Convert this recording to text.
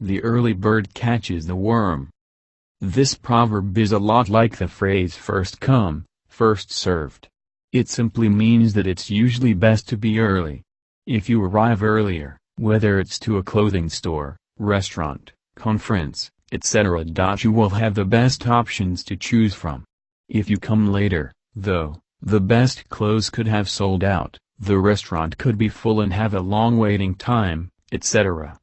The early bird catches the worm. This proverb is a lot like the phrase first come, first served. It simply means that it's usually best to be early. If you arrive earlier, whether it's to a clothing store, restaurant, conference, etc., you will have the best options to choose from. If you come later, though, the best clothes could have sold out, the restaurant could be full and have a long waiting time, etc.